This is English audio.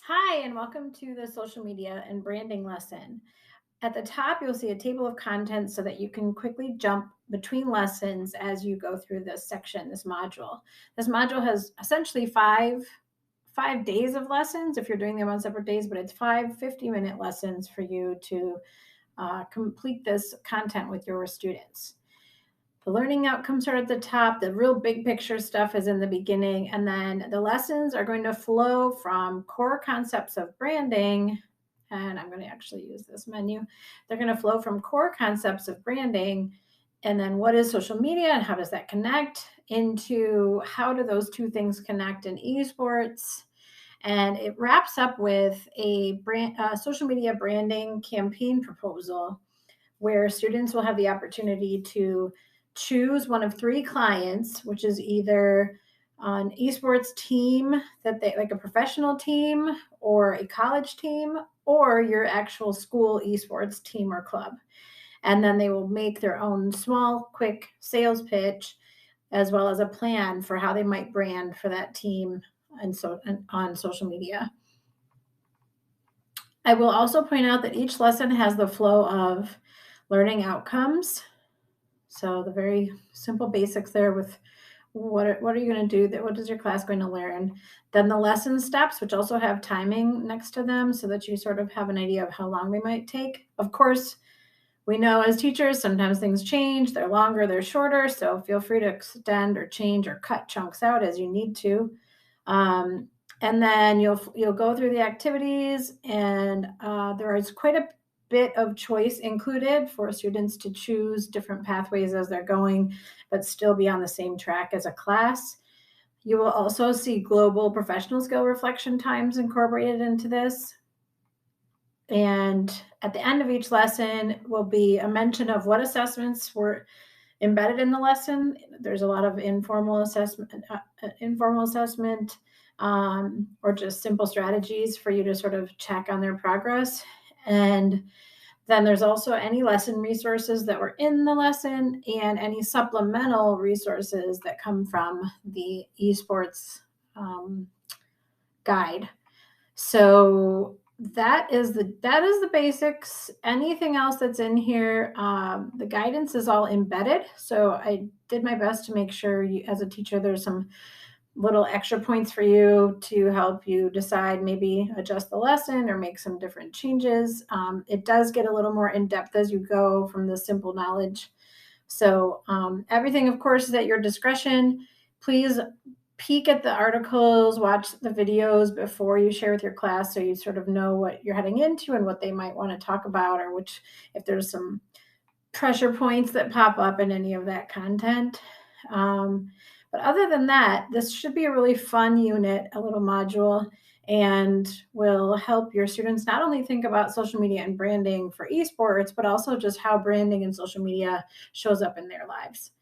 Hi, and welcome to the social media and branding lesson. At the top, you'll see a table of contents so that you can quickly jump between lessons as you go through this section, this module. This module has essentially five days of lessons if you're doing them on separate days, but it's 50-minute lessons for you to complete this content with your students. The learning outcomes are at the top. The real big picture stuff is in the beginning. And then the lessons are going to flow from core concepts of branding. And I'm going to actually use this menu. They're going to flow from core concepts of branding. And then what is social media and how does that connect into how do those two things connect in esports? And it wraps up with a social media branding campaign proposal where students will have the opportunity to choose one of three clients, which is either an esports team that they like a professional team or a college team or your actual school esports team or club. And then they will make their own small, quick sales pitch as well as a plan for how they might brand for that team and on social media. I will also point out that each lesson has the flow of learning outcomes. So the very simple basics there with what are you going to do? What is your class going to learn? Then the lesson steps, which also have timing next to them so that you sort of have an idea of how long they might take. Of course, we know as teachers, sometimes things change. They're longer, they're shorter. So feel free to extend or change or cut chunks out as you need to. And then you'll go through the activities, and there is quite a bit of choice included for students to choose different pathways as they're going, but still be on the same track as a class. You will also see global professional skill reflection times incorporated into this. And at the end of each lesson will be a mention of what assessments were embedded in the lesson. There's a lot of informal assessment, or just simple strategies for you to sort of check on their progress. And then there's also any lesson resources that were in the lesson and any supplemental resources that come from the esports guide. So that is the basics. Anything else that's in here, the guidance is all embedded. So I did my best to make sure you, as a teacher, there's some little extra points for you to help you decide, maybe adjust the lesson or make some different changes. It does get a little more in depth as you go from the simple knowledge. So everything, of course, is at your discretion. Please peek at the articles, watch the videos before you share with your class so you sort of know what you're heading into and what they might want to talk about, or if there's some pressure points that pop up in any of that content. But other than that, this should be a really fun unit, a little module, and will help your students not only think about social media and branding for esports, but also just how branding and social media shows up in their lives.